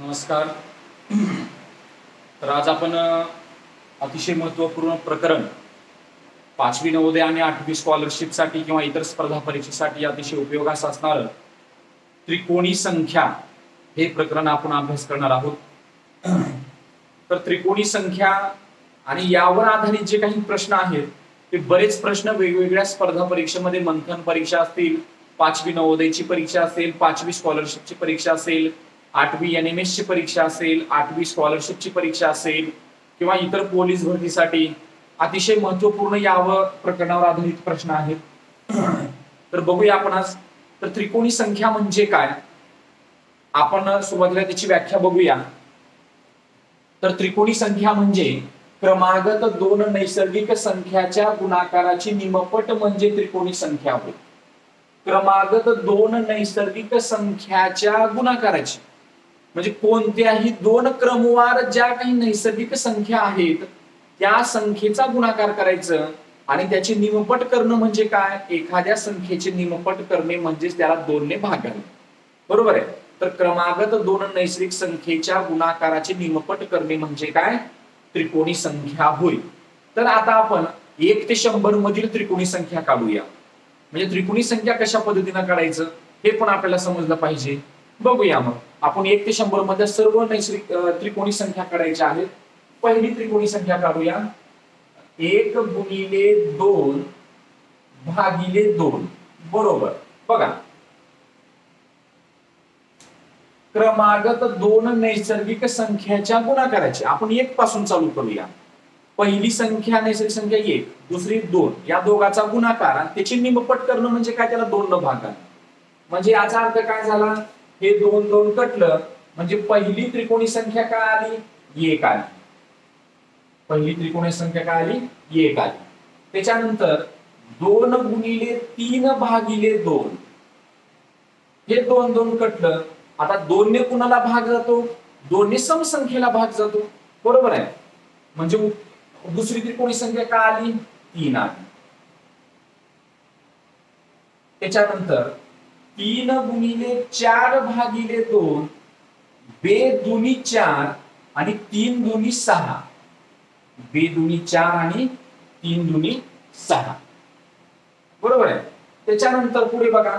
नमस्कार. तर आज आपण अतिशय महत्त्वपूर्ण प्रकरण 5वी नवोदय आणि 8वी स्कॉलरशिपसाठी किंवा इतर स्पर्धा परीक्षेसाठी अतिशय उपयोगास असणारं त्रिकोणी संख्या हे प्रकरण आपण अभ्यास करणार आहोत. तर त्रिकोणी संख्या आणि यावर आधारित जे काही प्रश्न आहेत ते बरेच प्रश्न वेगवेगळ्या स्पर्धा परीक्षेमध्ये मंथन परीक्षा असतील, 5वी नवोदयची परीक्षा असेल, 5वी स्कॉलरशिपची परीक्षा असेल, 8वी NMS ची परीक्षा असेल, 8वी स्कॉलरशिपची परीक्षा असेल किंवा इतर पोलीस भरतीसाठी अतिशय महत्त्वपूर्ण यावर प्रकरणावर आधारित प्रश्न आहेत. तर बघूया आपण आज. तर त्रिकोणी संख्या म्हणजे काय, आपण सुरुवातीला त्याची व्याख्या बघूया. तर त्रिकोणी संख्या म्हणजे क्रमागत दोन नैसर्गिक संख्याच्या गुणाकाराची निमपट म्हणजे त्रिकोणी संख्या होय. क्रमागत दोन नैसर्गिक संख्याच्या गुणाकाराची म्हणजे कोणत्याही दोन क्रमवार ज्या काही नैसर्गिक संख्या आहेत त्या संख्येचा गुणाकार करायचं आणि त्याची निमपट करणं म्हणजे काय, एखाद्या संख्येचे निमपट करणे म्हणजे त्याला 2 ने भागावे. बरोबर आहे. तर क्रमागत दोन नैसर्गिक संख्येच्या गुणाकाराची निमपट करणे म्हणजे काय, त्रिकोणी संख्या होय. तर आता आपण 1 ते 100 मधील त्रिकोणी संख्या काढूया. म्हणजे त्रिकोणी संख्या कशा पद्धतीने काढायचं हे पण आपल्याला समजलं पाहिजे. बघूया मग आपण 1 ते 100 मध्ये सर्व नैसर्गिक त्रिकोणी संख्या काढायच्या आहेत. पहिली त्रिकोणी संख्या काढूया. 1 गुणिले 2 भागिले 2. बरोबर. बघा, क्रमागत दोन नैसर्गिक संख्याच्या गुणाकाराची आपण 1 पासून चालू करूया. पहिली संख्या नैसर्गिक संख्या 1, दुसरी 2, या दोघाचा गुणाकार आणि त्याची निमपट करणं म्हणजे काय, त्याला 2 न भागावे. म्हणजे याचा अर्थ काय झाला, हे 2 2 कटलं म्हणजे पहिली त्रिकोणी संख्या काय आली, 1 आली. पहिली त्रिकोणी संख्या काय आली, 1 आली. त्याच्यानंतर 2 गुणिले 3 भागिले 2, हे 2 2 कटलं. आता 2 ने कुणाला भाग जातो, 2 ने समसंख्येला भाग जातो. बरोबर आहे. म्हणजे दुसरी त्रिकोणी संख्या काय आली, 3 आली. त्याच्यानंतर 3 गुणिले 4 भागिले 2, 2 दुनी 4 आणि 3 दुनी 6. 2 दुनी 4 आणि 3 दुनी 6. बरोबर आहे. त्याच्यानंतर पुढे बघा,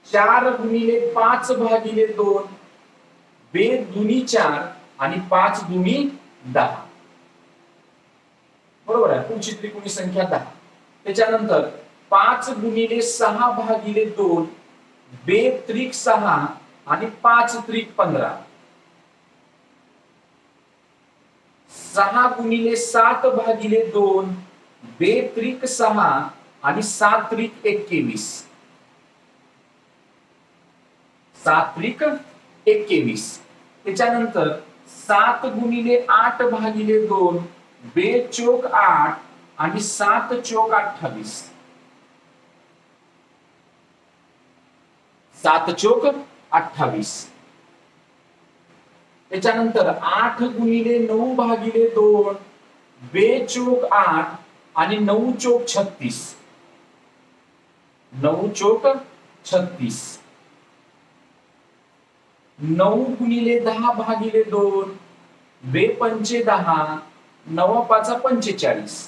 4 गुणिले 5 भागिले 2, 2 दुनी 4 आणि 5 दुनी 10. बरोबर आहे. पुढची त्रिकोणी संख्या 10. त्याच्यानंतर 5 गुणिले 6 भागिले 2, 2 त्रिक 6 आणि 5 त्रिक 15. 6 गुणिले 7 भागिले 2, 2 त्रिक 6 आणि 7 त्रिक 21. 7 त्रिक 21. त्याच्यानंतर 7 गुणिले 8 भागिले 2, 2 चोक 8 आणि 7 चोक 28. 7 चोक 28. त्याच्यानंतर 8 गुणिले 9 भागिले 2, 2 चोक 8 आणि 9 चोक 36. 9 चोक 36. 9 गुणिले 10 भागिले 2, 2 पंचे 10, 9 पाचा 45.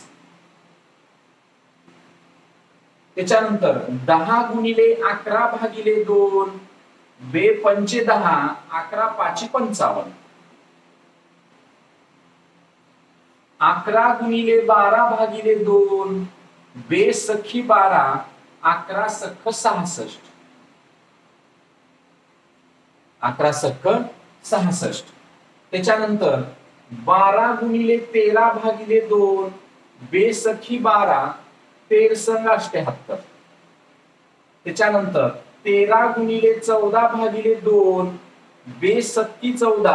त्याच्यानंतर 10 गुणिले 11 भागिले 2, 2 पंचे 10, 11 पाची 55. 11 गुणिले 12 भागिले 2, 2 सखी 12, 11 सख 66. 11 सख 66. त्याच्यानंतर 12 गुणिले 13 भागिले 2, 2 सखी 12, 13 संग 78. त्याच्यानंतर 13 गुणिले 14 भागिले 2, 2 सत्ती 14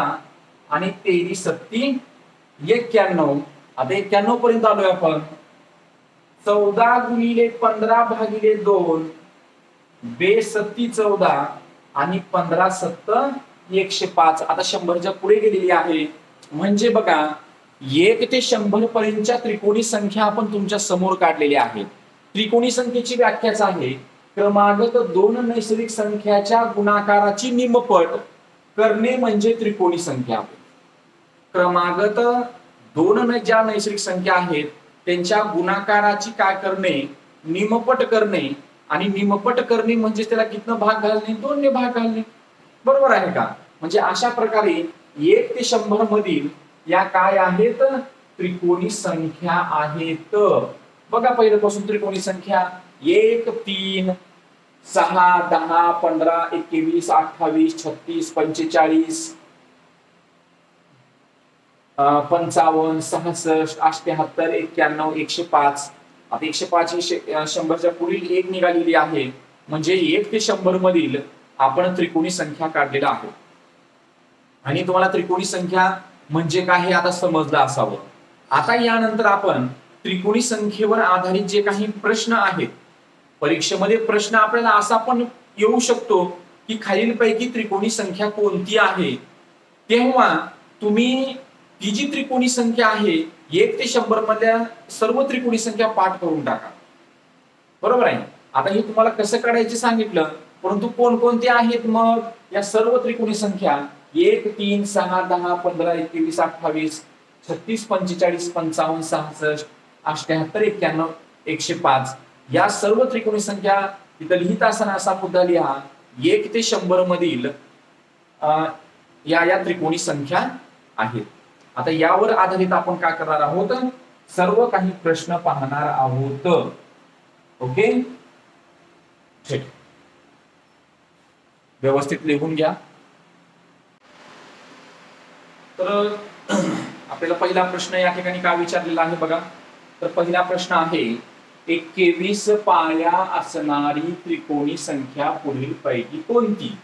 आणि 13 सत्ती 91. आता 91 पर्यंत आलोय आपण. 14 गुणिले 15 भागिले 2, 2 सत्ती 14 आणि 15 सत्त 105. आता 100च्या पुढे गेलेली आहे. म्हणजे बघा, 1 ते 100 पर्यंतच्या त्रिकोणी संख्या आपण तुमच्या समोर काढलेल्या आहेत. त्रिकोणी संख्येची व्याख्याच आहे क्रमागत दोन नैसर्गिक संख्याच्या गुणाकाराची निमपट करणे म्हणजे त्रिकोणी संख्या. क्रमागत दोन ज्या नैसर्गिक संख्या आहेत त्यांच्या गुणाकाराची काय करणे, निमपट करणे. आणि निमपट करणे म्हणजे त्याला कितनं भाग घालणे, 2 ने भाग घालणे. बरोबर आहे का? म्हणजे अशा प्रकारे 1 ते 100 मधील या काय आहेत, त्रिकोणी संख्या आहेत. बघा पहिल्यापासून त्रिकोणी संख्या 1, 3, 6, 10, 15, 21, 28, 36, 45, 55, 66, 78, 91, 105. आता 105 ही 100च्या पुढील 1 निघालेली आहे. म्हणजे 1 ते 100 मधील आपण त्रिकोणी संख्या काढलेला आहे. आणि तुम्हाला त्रिकोणी संख्या म्हणजे काय हे आता समजलं असावं. आता यानंतर आपण त्रिकोणी संख्येवर आधारित जे काही प्रश्न आहेत, परीक्षेमध्ये प्रश्न आपल्याला असा पण येऊ शकतो की खालीलपैकी त्रिकोणी संख्या कोणती आहे, तेव्हा तुम्ही ही जी त्रिकोणी संख्या आहे 1 ते 100 मधल्या सर्व त्रिकोणी संख्या पाठ करून टाका. बरोबर आहे. आता हे तुम्हाला कसं काढायचे सांगितलं, परंतु कोणकोणते आहेत मग या सर्व त्रिकोणी संख्या 1, 3, 6, 10, 15, 21, 28, 36, 45, 55, 66, 78, 91, 105 या सर्व त्रिकोणी संख्या तिथं लिहित असताना असा मुद्दा लिहा 1 ते 100 मधील या त्रिकोणी संख्या आहेत. आता यावर आधारित आपण काय करणार आहोत, सर्व काही प्रश्न पाहणार आहोत. ओके, ठीक, व्यवस्थित लिहून घ्या. तर आपल्याला पहिला प्रश्न या ठिकाणी काय विचारलेला आहे बघा. तर पहिला प्रश्न आहे 21 पाया असणारी त्रिकोणी संख्या पुढील पैकी कोणती.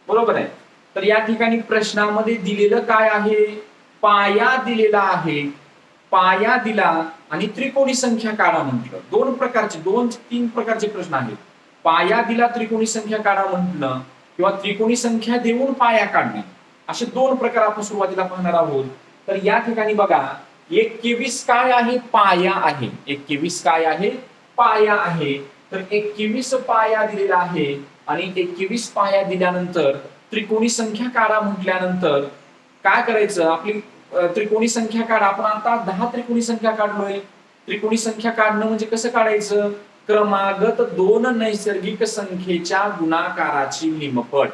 बरोबर आहे. तर या ठिकाणी प्रश्नामध्ये दिलेलं काय आहे, पाया दिलेला आहे. पाया दिला आणि त्रिकोणी संख्या काढा म्हटलं. 2-3 प्रकारचे प्रश्न आहेत. पाया दिला त्रिकोणी संख्या काढा म्हटलं किंवा त्रिकोणी संख्या देऊन पाया काढणे, असे 2 प्रकार आपण सुरुवातीला पाहणार आहोत. तर या ठिकाणी बघा 21 काय आहे, पाया आहे. 21 काय आहे, पाया आहे. तर 21 पाया दिलेला आहे आणि 21 पाया दिल्यानंतर त्रिकोणी संख्या काढा म्हटल्यानंतर काय करायचं, आपली त्रिकोणी संख्या काढा. आपण आता 10 त्रिकोणी संख्या काढलोय. त्रिकोणी संख्या काढणं म्हणजे कसं काढायचं, क्रमागत 2 नैसर्गिक संख्येच्या गुणाकाराची निमपट.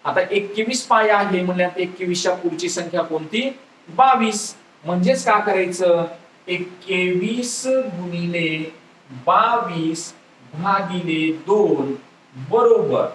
आता 21 पाया आहे म्हणल्यात 21च्या पुढची संख्या कोणती, 22. म्हणजेच काय करायचं, 21 गुणिले 22 भागिले 2 बरोबर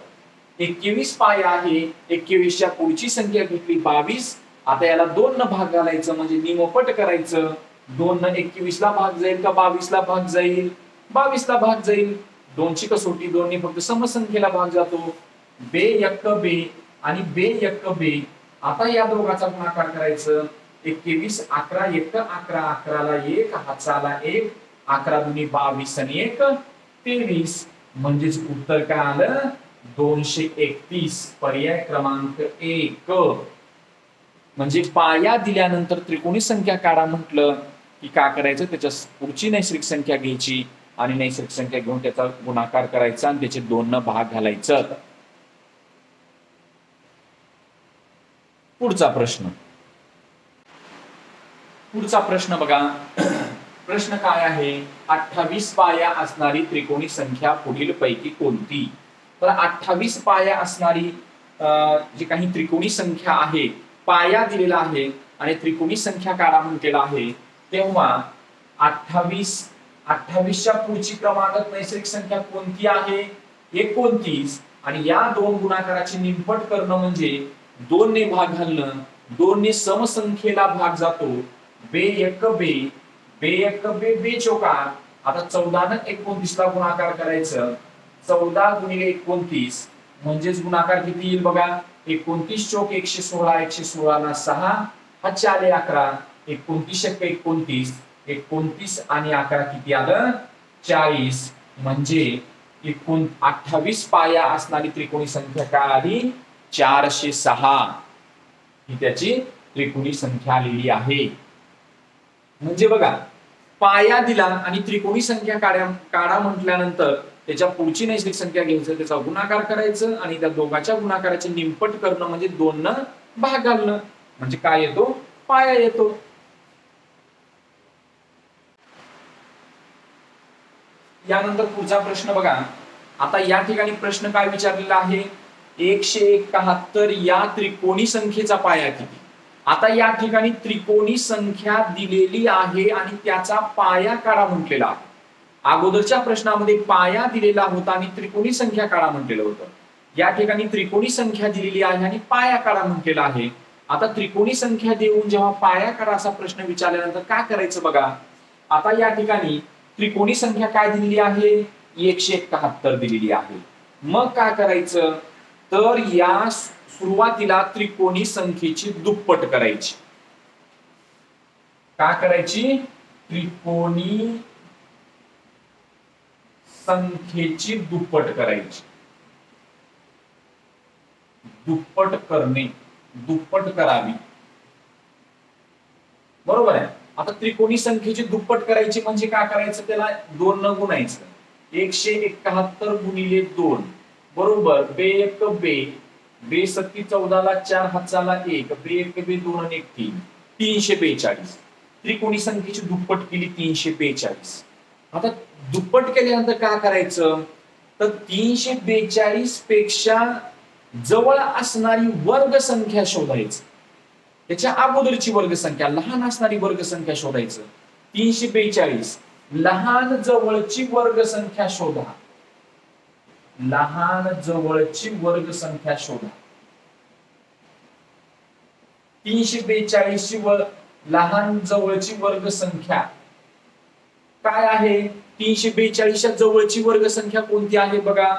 21 पाया आहे. 21च्या पुढची संख्या घेतली 22. आता याला 2 न भाग घालायचं म्हणजे निमपट करायचं. 2 न 21 ला भाग जाईल का 22 ला भाग जाईल, 22 ला भाग जाईल. 2 ची कसोटी 2 ने फक्त समसंख्येला भाग जातो. बे यक्क बे आणि बे यक्क बे. आता या दोघांचा गुणाकार करायचं. 21 11 1 11 11 ला 1 हाताला 1 11 दुनी 22 आणि 1 23. म्हणजेच उत्तर काय आलं 231. पर्याय क्रमांक 1. म्हणजे पाया दिल्यानंतर त्रिकोणी संख्या काढा म्हटलं की काय करायचं, त्याच्या पुढची नैसर्गिक संख्या घ्यायची आणि नैसर्गिक संख्या घेऊन त्याचा गुणाकार करायचा आणि त्याचे 2 न भाग घालायचं. पुढचा प्रश्न बघा. प्रश्न काय आहे, 28 पाया असणारी त्रिकोणी संख्या पुढील पैकी कोणती. तर 28 पाया असणारी जी काही त्रिकोणी संख्या आहे, पाया दिलेला आहे आणि त्रिकोणी संख्या काढा म्हटलेला आहे, तेव्हा 28च्या पुढची क्रमागत नैसर्गिक संख्या कोणती आहे, 29. आणि या 2 गुणाकाराची निमपट करणं म्हणजे 2 ने भाग घालणं. 2 ने समसंख्येला भाग जातो. बे यक्क बे, बे यक्क बे, बे चौकार. आता 14 न 29 ला गुणाकार करायचं. 14 गुणिले 29 म्हणजेच गुणाकार किती येईल बघा, 29 चौक 116, 116 ला 6 हा 4 11, 29 एक्क 29, 29 आणि 11 किती आलं 40. म्हणजे 28 पाया असणारी त्रिकोणी संख्या काय आली 406. ही त्याची त्रिकोणी संख्या आलेली आहे. म्हणजे बघा पाया दिला आणि त्रिकोणी संख्या काढा म्हटल्यानंतर त्याच्या पुढची नैसर्गिक संख्या घ्यायचं, त्याचा गुणाकार करायचं आणि त्या दोघांच्या गुणाकाराचे निमपट करणं म्हणजे 2 न भाग घालणं, म्हणजे काय येतो? पाया येतो. यानंतर पुढचा प्रश्न बघा. आता या ठिकाणी प्रश्न काय विचारलेला आहे? 171 या त्रिकोणी संख्येचा पाया किती? आता या ठिकाणी त्रिकोणी संख्या दिलेली आहे आणि त्याचा पाया काढा म्हटलेला आहे. अगोदरच्या प्रश्नामध्ये पाया दिलेला होता आणि त्रिकोणी संख्या काढा म्हटलेलं होतं. या ठिकाणी त्रिकोणी संख्या दिलेली आहे आणि पाया काढा म्हटलेला आहे. आता त्रिकोणी संख्या देऊन जेव्हा पाया काढा असा प्रश्न विचारल्यानंतर काय करायचं बघा. आता या ठिकाणी त्रिकोणी संख्या काय दिलेली आहे? 171 दिलेली आहे. मग काय करायचं? तर या सुरुवातीला त्रिकोणी संख्येची दुप्पट करायची. काय करायची? त्रिकोणी संख्येची दुप्पट करायची. दुप्पट करणे, दुप्पट करावी, बरोबर आहे. आता त्रिकोणी संख्येची दुप्पट करायची म्हणजे काय करायचं? त्याला 2 न गुणायचं. 171 गुणिले 2 बरोबर बे 1 बे, बे 7 14 ला 4 हाताला 1, बे 1 बे 2 आणि 1 3, 342. त्रिकोणी संख्येची दुप्पट केली 342. आता दुप्पट केल्यानंतर काय करायचं? तर 342 पेक्षा जवळ असणारी वर्ग संख्या शोधायची. त्याच्या अगोदरची वर्ग संख्या, लहान असणारी वर्ग संख्या शोधायचं. 342 लहान जवळची वर्ग संख्या शोधा. लहान जवळची वर्ग संख्या शोधा. 342 ची लहान जवळची वर्ग संख्या काय आहे? 342 च्या जवळची वर्ग संख्या कोणती आहे बघा.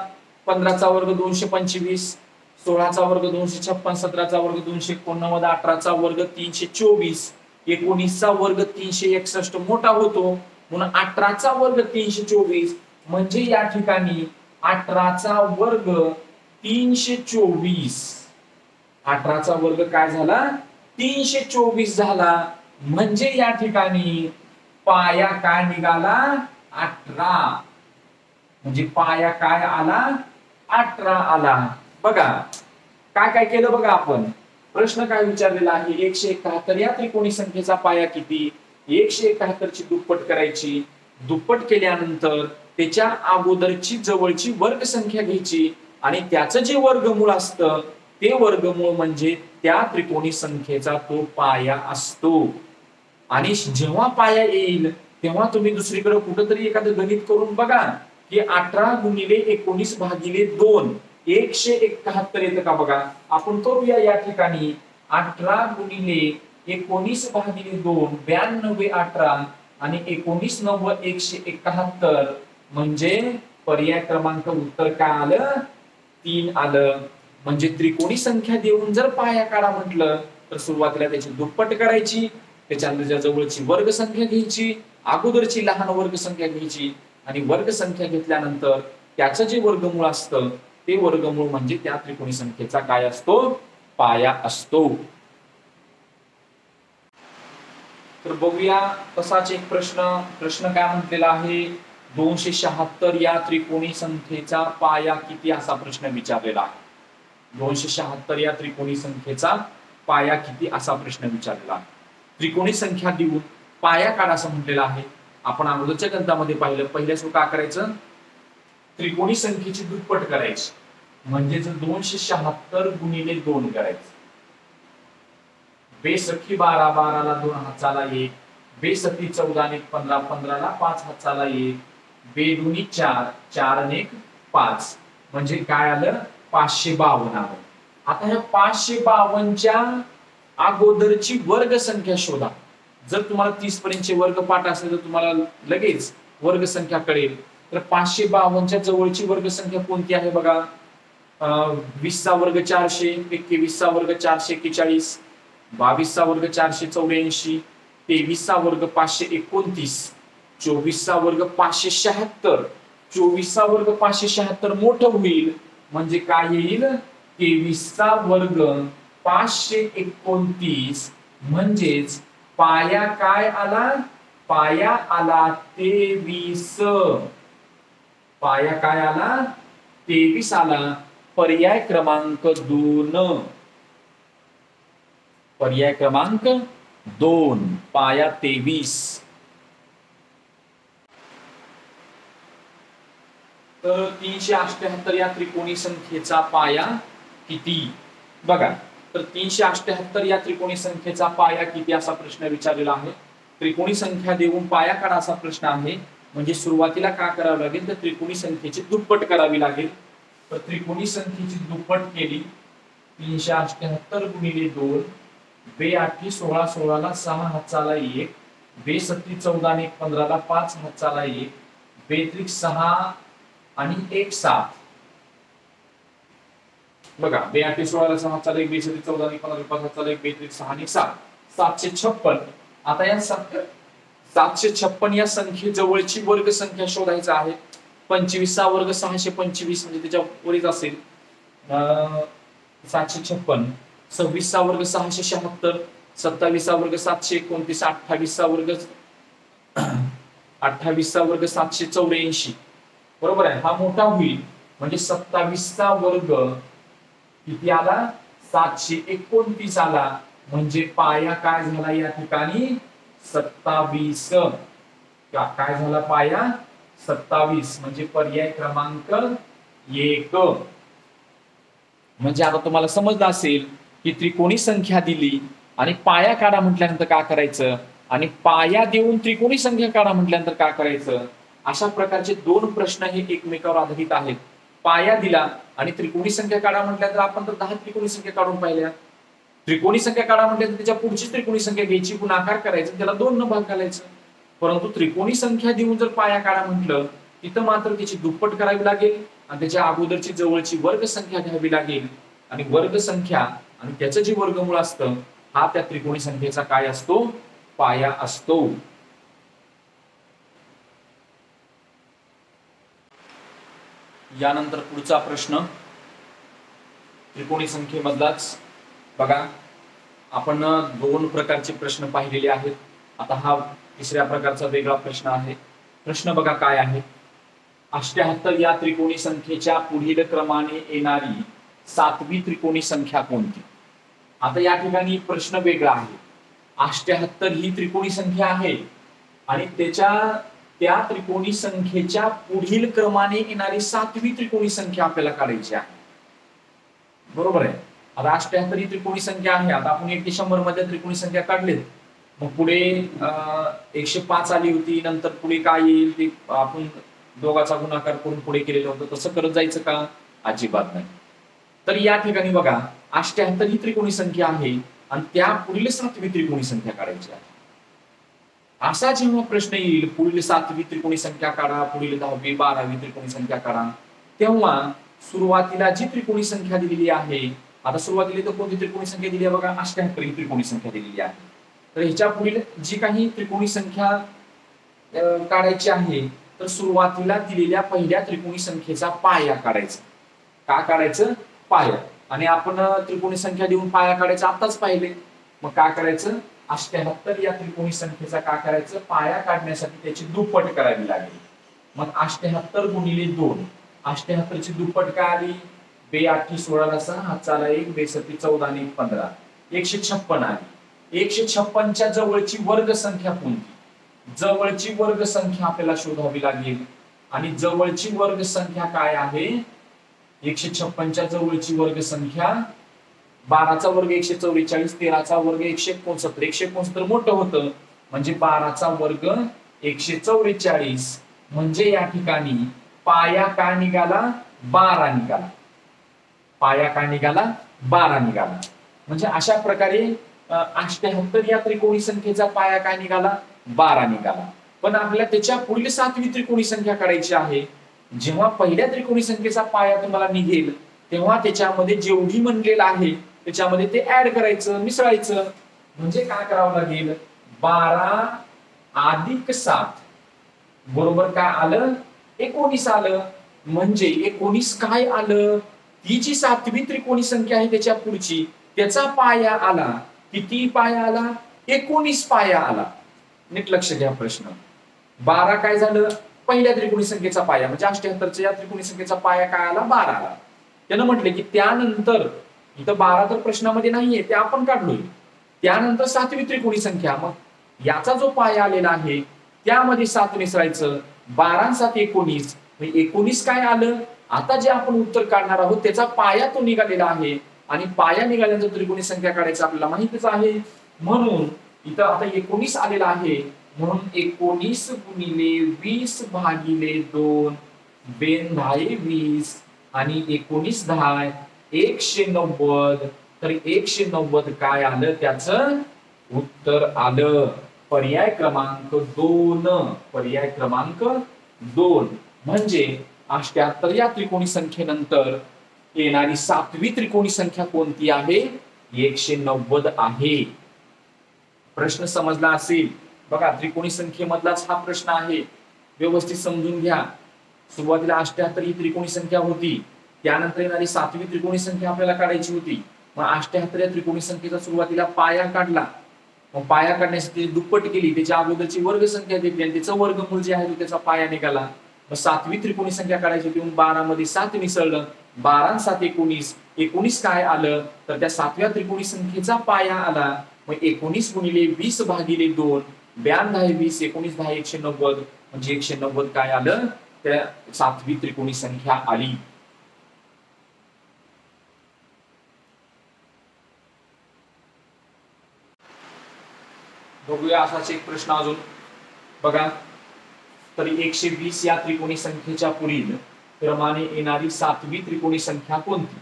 15 चा वर्ग 225, 16 चा वर्ग 256, 17 चा वर्ग 289, 18 चा वर्ग 324, 19 चा वर्ग 361 मोठा होतो म्हणून 18 चा वर्ग 324 म्हणजे या ठिकाणी 18 चा वर्ग 324. 18 चा वर्ग काय झाला? 324 झाला. म्हणजे या ठिकाणी पाया काय निघाला? 18. म्हणजे पाया काय आला? 18 आला. बघा काय काय केलं बघा आपण. प्रश्न काय विचारलेला आहे? 171 या त्रिकोणी संख्येचा पाया किती? 171 ची दुप्पट करायची. दुप्पट केल्यानंतर त्याच्या अगोदरची जवळची वर्ग संख्या घ्यायची आणि त्याचं जे वर्गमूळ असतं ते वर्गमूळ म्हणजे त्या त्रिकोणी संख्येचा तो पाया असतो. आणि जेव्हा पाया येईल तेव्हा तुम्ही दुसरीकडे कुठेतरी एखादं गणित करून बघा की 18 गुणिले 19 भागिले 2 171 येतं का बघा. आपण करूया या ठिकाणी. 18 गुणिले 19 भागिले 2 92 18 आणि 19 9 171 म्हणजे पर्याय क्रमांक उत्तर काय आलं? 3 आलं. म्हणजे त्रिकोणी संख्या देऊन जर पाया काढा म्हटलं तर सुरुवातीला त्याची दुप्पट करायची, त्याच्यानंतर जवळची वर्ग संख्या घ्यायची, अगोदरची लहान वर्ग संख्या घ्यायची आणि वर्ग संख्या घेतल्यानंतर त्याचं जे वर्गमूळ असतं ते वर्गमूळ म्हणजे त्या त्रिकोणी संख्येचा काय असतो? पाया असतो. तर बघूया तसाच एक प्रश्न काय म्हटलेला आहे? 276 या त्रिकोणी संख्येचा पाया किती असा प्रश्न विचारलेला आहे. 276 या त्रिकोणी संख्येचा पाया किती असा प्रश्न विचारलेला आहे. त्रिकोणी संख्या देऊन पाया काढा असं म्हटलेलं आहे. आपण अगोदरच्या ग्रंथामध्ये पाहिलं. पहिल्याच काय करायचं? त्रिकोणी संख्येची दुप्पट करायची म्हणजे 276 गुणिले 2 करायचं. बे सखी 12 12 ला 2 हाताला 1, बे सती 14 आणि 15 15 ला 5 हाताला 1, बे दुनी 4 4 आणि 1 5 म्हणजे काय आलं? 552 आलं. आता ह्या 552 च्या अगोदरची वर्ग संख्या शोधा. जर तुम्हाला 30 पर्यंतचे वर्ग पाठ असेल तर तुम्हाला लगेच वर्ग संख्या कळेल. तर 552 च्या जवळची वर्ग संख्या कोणती आहे बघा. 20 चा वर्ग 400, 21 चा वर्ग 441, 22 चा वर्ग 484, 23 चा वर्ग 529, 24 चा वर्ग 576, 24 चा वर्ग 576 मोठं होईल म्हणजे काय येईल? 23 चा वर्ग 529 म्हणजेच पाया काय आला? पाया आला 23. पाया काय आला 23 आला. पर्याय क्रमांक 2, पर्याय क्रमांक 2 पाया 23. तर 378 या त्रिकोणी संख्येचा पाया किती? बघा, तर 378 या त्रिकोणी संख्येचा पाया किती असा प्रश्न विचारलेला आहे. त्रिकोणी संख्या देऊन पाया काढा असा प्रश्न आहे. म्हणजे सुरुवातीला काय करावं लागेल तर त्रिकोणी संख्येची दुप्पट करावी लागेल. तर त्रिकोणी संख्येची दुप्पट केली 378 गुणिले 2, बे 8 16 16 ला 6 हातचाला 1, बे 7 14 ने 15 ला 5 हातचाला 1, बेत्रिक 6 आणि 1 7. बघा, बे 8 16 ला 6 हातचाला 1, बे 7 14 ने 15 ला 5 हातचाला 1, बेत्रिक 6 आणि 7 756. आता या 756 या संख्येजवळची वर्ग संख्या शोधायचा आहे. 25 चा वर्ग 625 म्हणजे त्याच्या वरीच असेल 756. 26 चा वर्ग 676, 27 चा वर्ग 729, 28 चा वर्ग 784. बरोबर आहे. हा मोठा होईल म्हणजे 27 चा वर्ग किती आला 729 आला. म्हणजे पाया काय झाला या ठिकाणी 27. काय झाला पाया 27 म्हणजे पर्याय क्रमांक 1. म्हणजे आता तुम्हाला समजलं असेल की त्रिकोणी संख्या दिली आणि पाया काढा म्हटल्यानंतर काय करायचं आणि पाया देऊन त्रिकोणी संख्या काढा म्हटल्यानंतर काय करायचं. अशा प्रकारचे 2 प्रश्न हे एकमेकावर आधारित आहेत. पाया दिला आणि त्रिकोणी संख्या काढा म्हटल्यानंतर आपण तर 10 त्रिकोणी संख्या काढून पाहिल्या. त्रिकोणी संख्या काढा म्हटल्यानंतर त्याच्या पुढची त्रिकोणी संख्या घ्यायची, गुणाकार करायचं, त्याला 2 न भाग घालायचं. परंतु त्रिकोणी संख्या देऊन जर पाया काढा म्हटलं तिथं मात्र त्याची दुप्पट करावी लागेल आणि त्याच्या अगोदरची जवळची वर्ग संख्या घ्यावी लागेल. आणि वर्ग संख्या आणि त्याचं जे वर्गमूळ असतं हा त्या त्रिकोणी संख्येचा काय असतो पाया असतो. यानंतर पुढचा प्रश्न त्रिकोणी संख्येमधलाच. बघा, आपण 2 प्रकारचे प्रश्न पाहिलेले आहेत. आता हा तिसऱ्या प्रकारचा वेगळा प्रश्न आहे. प्रश्न बघा काय आहे. 78 या त्रिकोणी संख्येच्या पुढील क्रमाने येणारी 7वी त्रिकोणी संख्या कोणती? आता या ठिकाणी प्रश्न वेगळा आहे. 78 ही त्रिकोणी संख्या आहे आणि त्या त्रिकोणी संख्येच्या पुढील क्रमाने येणारी 7वी त्रिकोणी संख्या आपल्याला काढायची आहे. बरोबर आहे. आता 78 ही त्रिकोणी संख्या आहे. आता आपण 1 ते 100 मध्ये त्रिकोणी संख्या काढलीत. मग पुढे 105 आली होती. नंतर पुढे काय येईल ते आपण दोघाचा गुणाकार करून पुढे केलेलं होतं. तसं करत जायचं का? अजिबात नाही. तर या ठिकाणी बघा 78 ही त्रिकोणी संख्या आहे आणि त्या पुढील 7वी त्रिकोणी संख्या काढायची आहे. असा जेव्हा प्रश्न येईल पुढील 7वी त्रिकोणी संख्या काढा, पुढील 10वी 12वी त्रिकोणी संख्या काढा, तेव्हा सुरुवातीला जी त्रिकोणी संख्या दिलेली आहे. आता सुरुवातीला तर कोणती त्रिकोणी संख्या दिली आहे बघा 78 ही त्रिकोणी संख्या दिलेली आहे. तर ह्याच्या पुढील जी काही त्रिकोणी संख्या काढायची आहे तर सुरुवातीला दिलेल्या पहिल्या त्रिकोणी संख्येचा पाया काढायचा. का काढायचं? पाया. आणि आपण त्रिकोणी संख्या देऊन पाया काढायचा आताच पाहिले. मग काय करायचं 78 या त्रिकोणी संख्येचा काय करायचं पाया काढण्यासाठी त्याची दुप्पट करावी लागेल. मग 78 गुणिले 2 78 ची दुप्पट काय आली बे 8 16 ला 6 हातचाला 1 बे 7 14 ने 15 156 आली. 156 च्या जवळची वर्ग संख्या कोणती? जवळची वर्ग संख्या आपल्याला शोधावी लागेल आणि जवळची वर्ग संख्या काय आहे 156 च्या जवळची वर्ग संख्या 12 चा वर्ग 144 13 चा वर्ग 169 169 मोठं होतं म्हणजे 12 चा वर्ग 144 म्हणजे या ठिकाणी पाया काय निघाला 12 निघाला. पाया काय निघाला 12 निघाला. म्हणजे अशा प्रकारे 78 या त्रिकोणी संख्येचा पाया काय निघाला 12 निघाला. पण आपल्याला त्याच्या पुढील 7वी त्रिकोणी संख्या काढायची आहे. जेव्हा पहिल्या त्रिकोणी संख्येचा पाया तुम्हाला निघेल तेव्हा त्याच्यामध्ये जेवढी म्हणलेलं आहे त्याच्यामध्ये ते ऍड करायचं मिसळायचं. म्हणजे काय करावं लागेल 12 अधिक 7 बरोबर काय आलं 19 आलं. म्हणजे 19 काय आलं ती जी 7वी त्रिकोणी संख्या आहे त्याच्या पुढची त्याचा पाया आला. किती पाया आला 19 पाया आला. नीट लक्ष घ्या प्रश्न. 12 काय झालं पहिल्या त्रिकोणी संख्येचा पाया म्हणजे 78च्या या त्रिकोणी संख्येचा पाया काय आला 12 आला. त्यानं म्हटले की त्यानंतर इथं 12 तर प्रश्नामध्ये नाहीये ते आपण काढलोय. त्यानंतर 7वी त्रिकोणी संख्या मग याचा जो पाया आलेला आहे त्यामध्ये 7 मिसळायचं 12 आणि 7 19 19 काय आलं. आता जे आपण उत्तर काढणार आहोत त्याचा पाया तो निघालेला आहे आणि पाया निघाल्यानंतर त्रिकोणी संख्या काढायचं आपल्याला माहितीच आहे. म्हणून इथं आता 19 आलेला आहे म्हणून 19 गुणिले 20 भागिले 2 बेन 10 20 आणि 19 10 190 तर 190 काय आलं त्याचं उत्तर आलं पर्याय क्रमांक 2. पर्याय क्रमांक 2 म्हणजे 78 या त्रिकोणी संख्येनंतर येणारी 7वी त्रिकोणी संख्या कोणती आहे 190 आहे. प्रश्न समजला असेल बघा त्रिकोणी संख्येमधलाच हा प्रश्न आहे व्यवस्थित समजून घ्या. सुरुवातीला 78 ही त्रिकोणी संख्या होती त्यानंतर येणारी 7वी त्रिकोणी संख्या आपल्याला काढायची होती. मग 78 या त्रिकोणी संख्येचा सुरुवातीला पाया काढला मग पाया काढण्यासाठी दुप्पट केली त्याच्या अगोदरची वर्ग संख्या घेतली आणि त्याचं वर्गमूळ जे आहे तो त्याचा पाया निघाला. मग 7वी त्रिकोणी संख्या काढायची होती म्हणून 12 मध्ये 7 मिसळलं 12 आणि 7 19 19 काय आलं तर त्या 7व्या त्रिकोणी संख्येचा पाया आला. मग 19 गुणिले 20 भागिले 2 92 20 19 10 190 म्हणजे 190 काय आलं त्या 7वी त्रिकोणी संख्या आली. बघूया असाच एक प्रश्न अजून बघा. तरी 120 या त्रिकोणी संख्येच्या पुढील क्रमाने येणारी 7वी त्रिकोणी संख्या कोणती.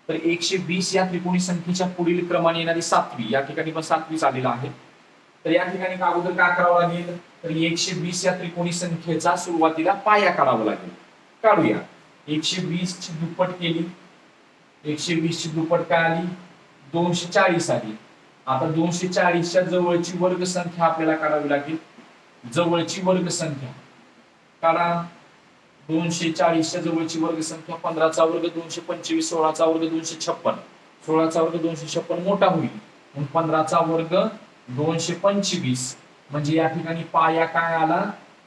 तर 120 या त्रिकोणी संख्येच्या पुढील क्रमाने येणारी 7वी या ठिकाणी पण 7वीच आलेला आहे. तर या ठिकाणी अगोदर काय करावं लागेल तर 120 या त्रिकोणी संख्येचा सुरुवातीला पाया काढावा लागेल. काढूया 120 ची दुप्पट केली 120 ची दुप्पट काय आली 240 आली. आता 240 च्या जवळची वर्ग संख्या आपल्याला काढावी लागेल. जवळची वर्ग संख्या काढा 240 च्या जवळची वर्ग संख्या 15 चा वर्ग 225 16 चा वर्ग 256 16 चा वर्ग 256 मोठा होईल म्हणून 15 चा वर्ग 225 म्हणजे या ठिकाणी पाया काय आला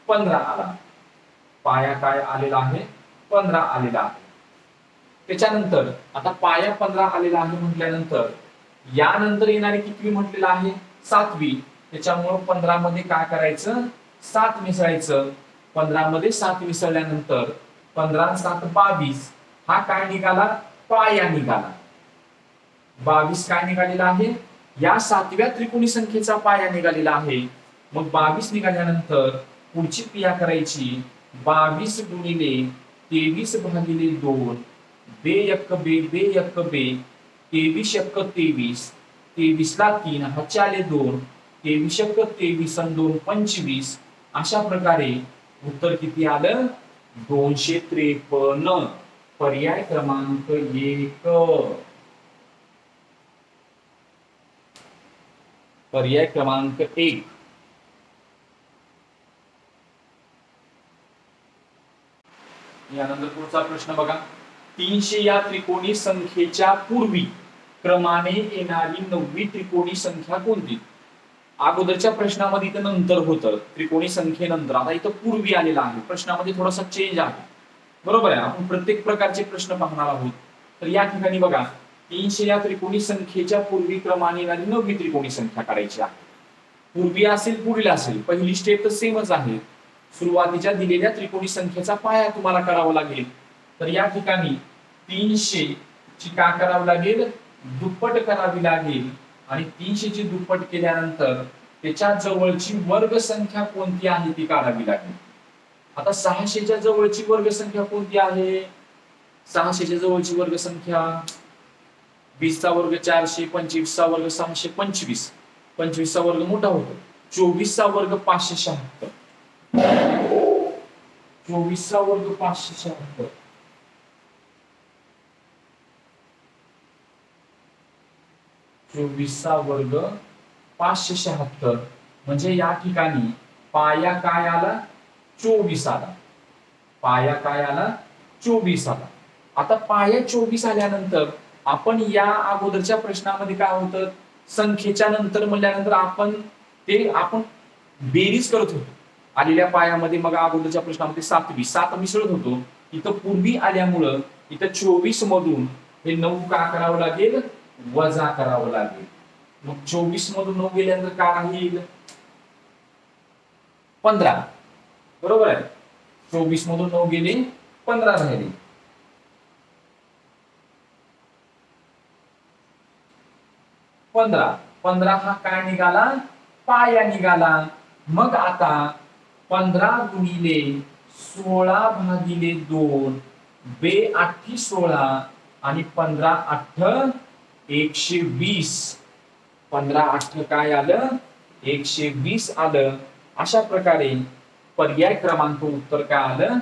15 आला. पाया काय आलेला आहे 15 आलेला आहे. त्याच्यानंतर आता पाया 15 आलेला आहे म्हटल्यानंतर यानंतर येणारी कितवी म्हटलेलं आहे 7वी. त्याच्यामुळे 15 मध्ये काय करायचं 7 मिसळायचं 15 मध्ये 7 मिसळल्यानंतर 15 7 22 हा काय निघाला पाया निघाला. 22 काय निघालेला आहे या 7व्या त्रिकोणी संख्येचा पाया निघालेला आहे. मग 22 निघाल्यानंतर पुढची क्रिया करायची 22 गुणिले 23 भागिले 2 बे 1 बे बे 1 बे 23 1 23 23 ला 3 हातचे आले 2 23 1 23 आणि 2 25 अशा प्रकारे उत्तर किती आलं 253. पर्याय क्रमांक 1. पर्याय क्रमांक 1. यानंतर पुढचा प्रश्न बघा 300 या त्रिकोणी संख्येच्या पूर्वी क्रमाने येणारी 9वी त्रिकोणी संख्या कोणती. अगोदरच्या प्रश्नामध्ये इथं नंतर होतं त्रिकोणी संख्येनंतर आता इथं पूर्वी आलेला आहे. प्रश्नामध्ये थोडासा चेंज आहे बरोबर आहे. आपण प्रत्येक प्रकारचे प्रश्न पाहणार आहोत. तर या ठिकाणी बघा 300 या त्रिकोणी संख्येच्या पूर्वी क्रमाने येणारी 9वी त्रिकोणी संख्या करायची आहे. पूर्वी असेल पुढील असेल पहिली स्टेप तर सेमच आहे. सुरुवातीच्या दिलेल्या त्रिकोणी संख्येचा पाया तुम्हाला करावा लागेल. तर या ठिकाणी 300 ची काय करावी लागेल दुप्पट करावी लागेल आणि 300 ची दुप्पट केल्यानंतर त्याच्या जवळची वर्ग संख्या कोणती आहे ती काढावी लागेल. आता 600 च्या जवळची वर्ग संख्या कोणती आहे 600 च्या जवळची वर्ग संख्या 20 चा वर्ग 400 25 चा वर्ग 625 25 चा वर्ग मोठा होतो 24 चा वर्ग 576 24 चा वर्ग 576 24 चा वर्ग 576 म्हणजे या ठिकाणी पाया काय आला 24 आला. पाया काय आला 24 आला. आता पाया 24 आल्यानंतर आपण या अगोदरच्या प्रश्नामध्ये काय होतं संख्येच्या नंतर म्हणल्यानंतर आपण बेरीज करत होतो. आलेल्या पायामध्ये मग अगोदरच्या प्रश्नामध्ये 7वी 7 मिसळत होतो, इथं पूर्वी आल्यामुळं इथं 24 मधून हे 9 का करावं लागेल, वजा करावं लागेल. मग 24 मधून 9 गेल्यानंतर काय राहील, 15. बरोबर आहे. 24 मधून 9 गेले, 15 राहिले. पंधरा हा काय निघाला, पाया निघाला. मग आता 15 गुणिले 16 भागिले 2 बे 8 16 आणि 15 8 120. 15 8 काय आलं, 120 आलं. अशा प्रकारे पर्याय क्रमांक उत्तर काय आलं,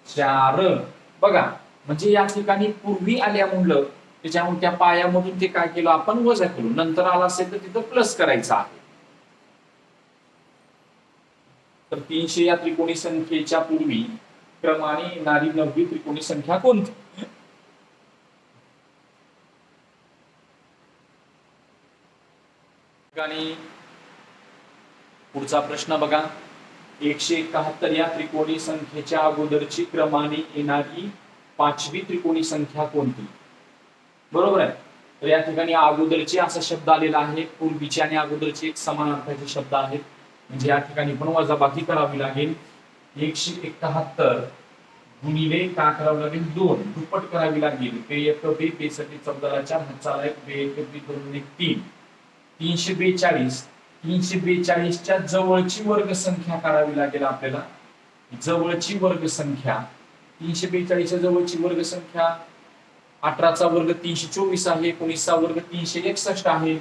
4. बघा, म्हणजे या ठिकाणी पूर्वी आल्यामुळं त्याच्यामुळे त्या पायामधून ते काय केलं आपण, वजा केलो. नंतर आला असेल तर तिथं प्लस करायचं आहे. तर 300 या त्रिकोणी संख्येच्या पूर्वी क्रमाने येणारी 9वी त्रिकोणी संख्या कोणती. आणि पुढचा प्रश्न बघा, 171 या त्रिकोणी संख्येच्या अगोदरची क्रमाने येणारी 5वी त्रिकोणी संख्या कोणती. बरोबर आहे. तर या ठिकाणी अगोदरची असा शब्द आलेला आहे, पूर्वीचे आणि अगोदरचे एक समान अर्थाचे शब्द आहेत. म्हणजे या ठिकाणी पण वजाबाकी करावी लागेल. 171 गुणिले का करावं लागेल, 2 दुप्पट करावी लागेल. पे 1 बे पे साठी 14 4 हाताला 1 बे 1 बे 2 1 3. 342. 342च्या जवळची वर्ग संख्या काढावी लागेल आपल्याला. जवळची वर्ग संख्या 342च्या जवळची वर्ग संख्या 18चा वर्ग 324 आहे, 19चा वर्ग 361 आहे.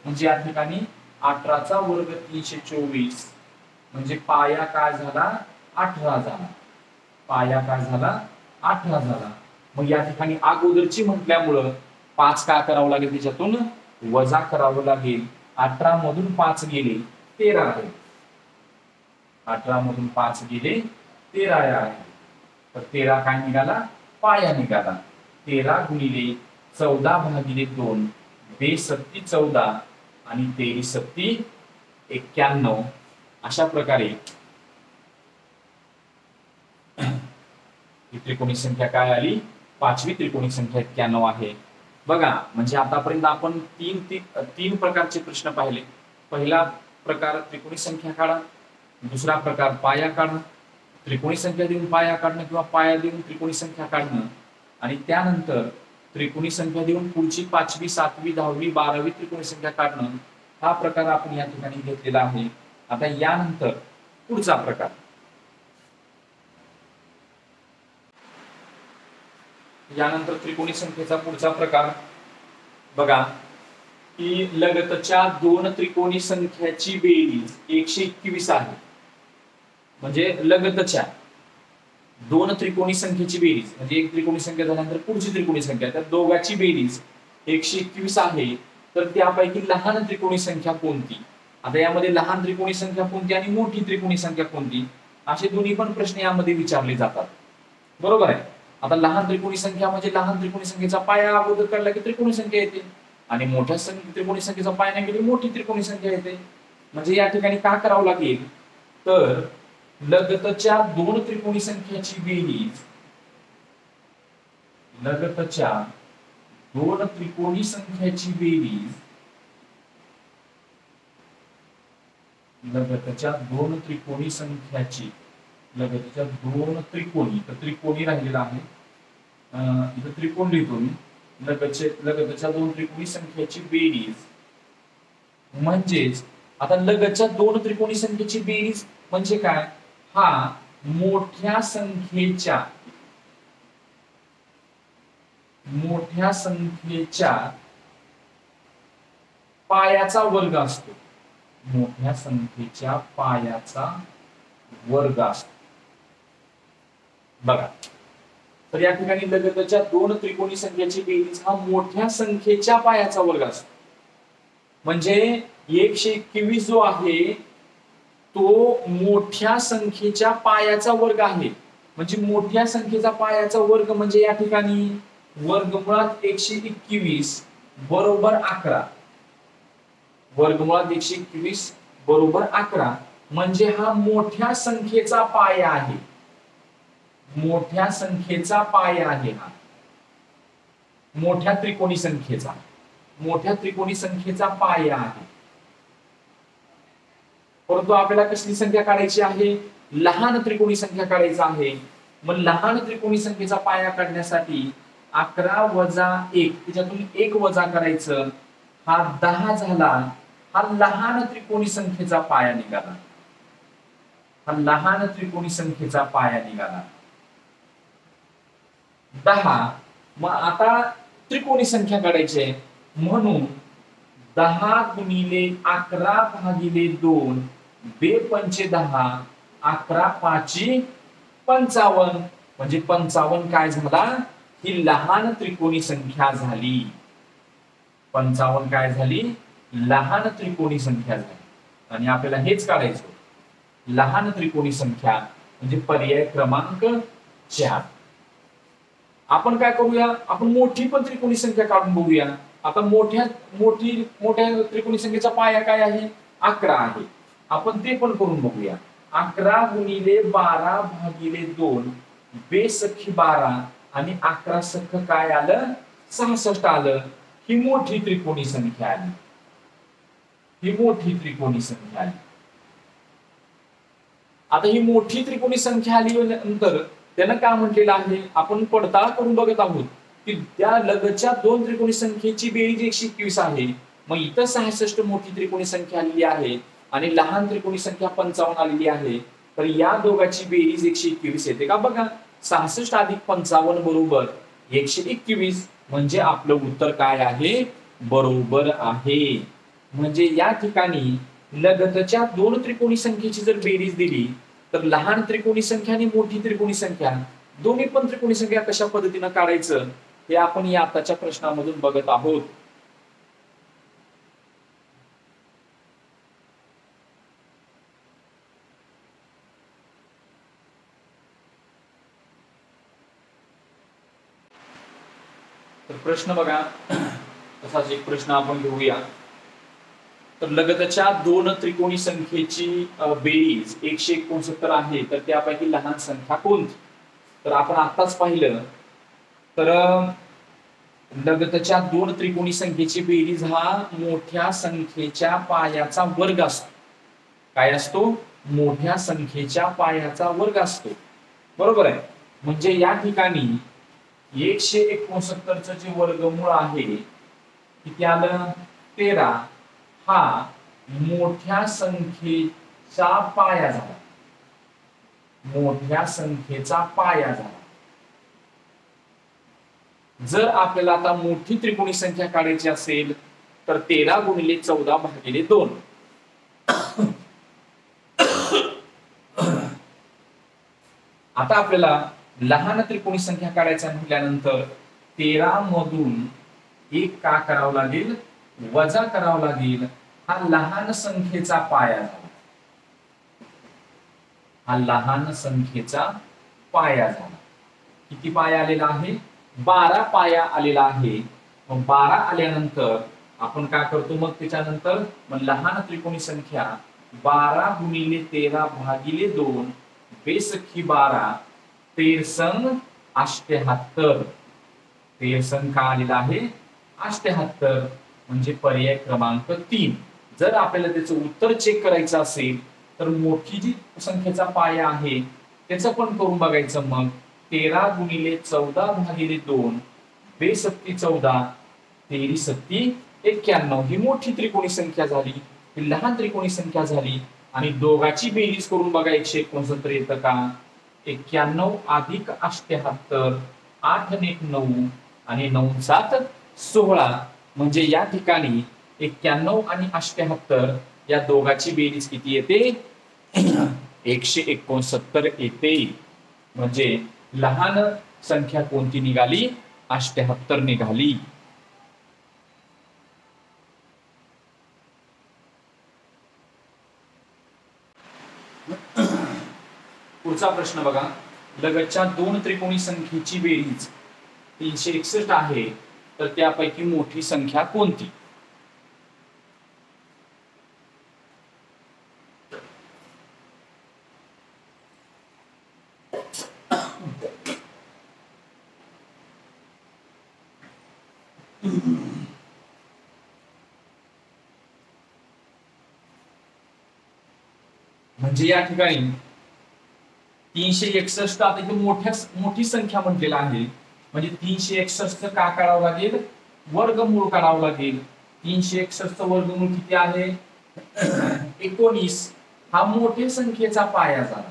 म्हणजे या ठिकाणी 18चा वर्ग 324 म्हणजे पाया काय झाला, 18 झाला. पाया काय झाला, 18 झाला. मग या ठिकाणी अगोदरची म्हटल्यामुळं 5 काय करावं लागेल, त्याच्यातून वजा करावं लागेल. 18 मधून 5 गेले 13 आहे. 18 मधून 5 गेले 13 आहे. तर 13 काय निघाला, पाया निघाला. 13 गुणिले 14 भागिले 2 बे 7 14 आणि 13 7 91. अशा प्रकारे ही त्रिकोणी संख्या काय आली, 5वी त्रिकोणी संख्या 91 आहे. बघा, म्हणजे आतापर्यंत आपण तीन प्रकारचे प्रश्न पाहिले. पहिला प्रकार त्रिकोणी संख्या काढा, दुसरा प्रकार पाया काढा, त्रिकोणी संख्या देऊन पाया काढणं किंवा पाया देऊन त्रिकोणी संख्या काढणं, आणि त्यानंतर त्रिकोणी संख्या देऊन पुढची 5वी 7वी 10वी 12वी त्रिकोणी संख्या काढणं. हा प्रकार आपण या ठिकाणी घेतलेला आहे. आता यानंतर पुढचा प्रकार, यानंतर त्रिकोणी संख्येचा पुढचा प्रकार बघा की लगतच्या 2 त्रिकोणी संख्याची बेरीज 121 आहे. म्हणजे लगतच्या 2 त्रिकोणी संख्येची बेरीज म्हणजे एक त्रिकोणी संख्या झाल्यानंतर पुढची त्रिकोणी संख्या, त्या दोघांची बेरीज 121 आहे. तर त्यापैकी लहान त्रिकोणी संख्या कोणती. आता यामध्ये लहान त्रिकोणी संख्या कोणती आणि मोठी त्रिकोणी संख्या कोणती, असे दोन्ही पण प्रश्न यामध्ये विचारले जातात. बरोबर आहे. आता लहान त्रिकोणी संख्या म्हणजे लहान त्रिकोणी संख्येचा पाया अगोदर काढला की त्रिकोणी संख्या येते, आणि मोठ्या त्रिकोणी संख्येचा पाया नाही गेली मोठी त्रिकोणी संख्या येते. म्हणजे या ठिकाणी काय करावं लागेल, तर लगतच्या 2 त्रिकोणी संख्याची बेरीज, लगतच्या 2 त्रिकोणी संख्याची बेरीज, लगतच्या 2 त्रिकोणी संख्याची, लगतच्या 2 त्रिकोणी, तर त्रिकोणी राहिलेला आहे, इथं त्रिकोण लिहितो मी. लगतच्या 2 त्रिकोणी संख्याची बेरीज म्हणजेच, आता लगतच्या 2 त्रिकोणी संख्येची बेरीज म्हणजे काय, हा मोठ्या संख्येच्या पायाचा वर्ग असतो. मोठ्या संख्येच्या पायाचा वर्ग असतो. बघा, तर या ठिकाणी लगतच्या 2 त्रिकोणी संख्येची बेरीज हा मोठ्या संख्येच्या पायाचा वर्ग असतो. म्हणजे 121 जो आहे तो मोठ्या संख्येच्या पायाचा वर्ग आहे. म्हणजे मोठ्या संख्येचा पायाचा वर्ग म्हणजे या ठिकाणी वर्गमुळात 121 बरोबर 11. वर्गमुळात 121 बरोबर 11. म्हणजे हा मोठ्या संख्येचा पाया आहे, मोठ्या संख्येचा पाया आहे हा, मोठ्या त्रिकोणी संख्येचा, मोठ्या त्रिकोणी संख्येचा पाया आहे. परंतु आपल्याला कसली संख्या काढायची आहे, लहान त्रिकोणी संख्या काढायचा आहे. मग लहान त्रिकोणी संख्येचा पाया काढण्यासाठी 11 वजा 1 त्याच्यातून 1 वजा करायचं, हा 10 झाला. हा लहान त्रिकोणी संख्येचा पाया निघाला, हा लहान त्रिकोणी संख्येचा पाया निघाला 10. मग आता त्रिकोणी संख्या काढायची आहे, म्हणून 10 गुणिले 11 भागिले 2 बे पंचे 10, 11 पाची 55, म्हणजे 55 काय झाला, ही लहान त्रिकोणी संख्या झाली. 55 काय झाली, लहान त्रिकोणी संख्या झाली. आणि आपल्याला हेच काढायचं, लहान त्रिकोणी संख्या म्हणजे पर्याय क्रमांक 4. आपण काय करूया, आपण मोठी पण त्रिकोणी संख्या काढून बघूया. आता मोठ्या त्रिकोणी संख्येचा पाया काय आहे, 11 आहे. आपण ते पण करून बघूया. 11 गुणिले 12 भागिले 2 बेसखी 12 आणि 11 सख काय आलं, 66 आलं. ही मोठी त्रिकोणी संख्या आली, ही मोठी त्रिकोणी संख्या आली. आता ही मोठी त्रिकोणी संख्या आली नंतर त्यानं काय म्हटलेलं आहे, आपण पडताळ करून बघत आहोत की त्या लगतच्या दोन त्रिकोणी संख्येची बेरीज 121 आहे. मग इथं 66 मोठी त्रिकोणी संख्या आलेली आहे आणि लहान त्रिकोणी संख्या 55 आलेली आहे. तर या दोघांची बेरीज 121 येते का बघा. 66 अधिक 55 बरोबर 121, म्हणजे आपलं उत्तर काय आहे, बरोबर आहे. म्हणजे या ठिकाणी लगतच्या दोन त्रिकोणी संख्येची जर बेरीज दिली तर लहान त्रिकोणी संख्या आणि मोठी त्रिकोणी संख्या दोन्ही पण त्रिकोणी संख्या कशा पद्धतीने काढायचं हे आपण या आताच्या प्रश्नामधून बघत आहोत. तर प्रश्न बघा, तसाच एक प्रश्न आपण घेऊया. तर लगतच्या दोन त्रिकोणी संख्येची बेरीज 169 आहे, तर त्यापैकी लहान संख्या कोणती. तर आपण आताच पाहिलं तर लगतच्या दोन त्रिकोणी संख्येची बेरीज हा मोठ्या संख्येच्या पायाचा वर्ग असतो. काय असतो, मोठ्या संख्येच्या पायाचा वर्ग असतो, बरोबर आहे. म्हणजे या ठिकाणी 169चं जे वर्गमूळ आहे किती आलं, 13. हा मोठ्या संख्येचा पाया झाला, मोठ्या संख्येचा पाया झाला. जर आपल्याला आता मोठी त्रिकोणी संख्या काढायची असेल तर 13 गुणिले 14 भागिले 2. आता आपल्याला लहान त्रिकोणी संख्या काढायचा म्हटल्यानंतर 13 मधून 1 का करावं लागेल, वजा करावं लागेल. हा लहान संख्येचा पाया झाला, हा लहान संख्येचा पाया झाला. किती पाया आलेला आहे, 12 पाया आलेला आहे. मग 12 आल्यानंतर आपण काय करतो, मग त्याच्यानंतर मग लहान त्रिकोणी संख्या 12 गुणिले 13 भागिले 2 बेसखी 12, 13 88. 13 का आलेला आहे, 88, म्हणजे पर्याय क्रमांक 3. जर आपल्याला त्याचं उत्तर चेक करायचं असेल तर मोठी जी संख्येचा पाया आहे त्याचं पण करून बघायचं. मग 13 गुणिले 14 भागिले 2 बेसत्ती 14, 13 सत्ती 91. ही मोठी त्रिकोणी संख्या झाली, ही लहान त्रिकोणी संख्या झाली. आणि दोघांची बेरीज करून बघायची 69 येतं का, 91 अधिक 88, 8 आणि 1 9 आणि 9 7 16. म्हणजे या ठिकाणी 91 आणि 88 या दोघांची बेरीज किती येते, 169 येते. म्हणजे लहान संख्या कोणती निघाली, 88 निघाली. पुढचा प्रश्न बघा, लगतच्या दोन त्रिकोणी संख्येची बेरीज 361 आहे, तर त्यापैकी मोठी संख्या कोणती. म्हणजे या ठिकाणी 361 आता इथे मोठी संख्या म्हटलेला आहे, म्हणजे 361 का काढावं लागेल, वर्गमूळ काढावं लागेल. 361 वर्गमूळ किती आहे? 19. हा मोठ्या संख्येचा पाया झाला,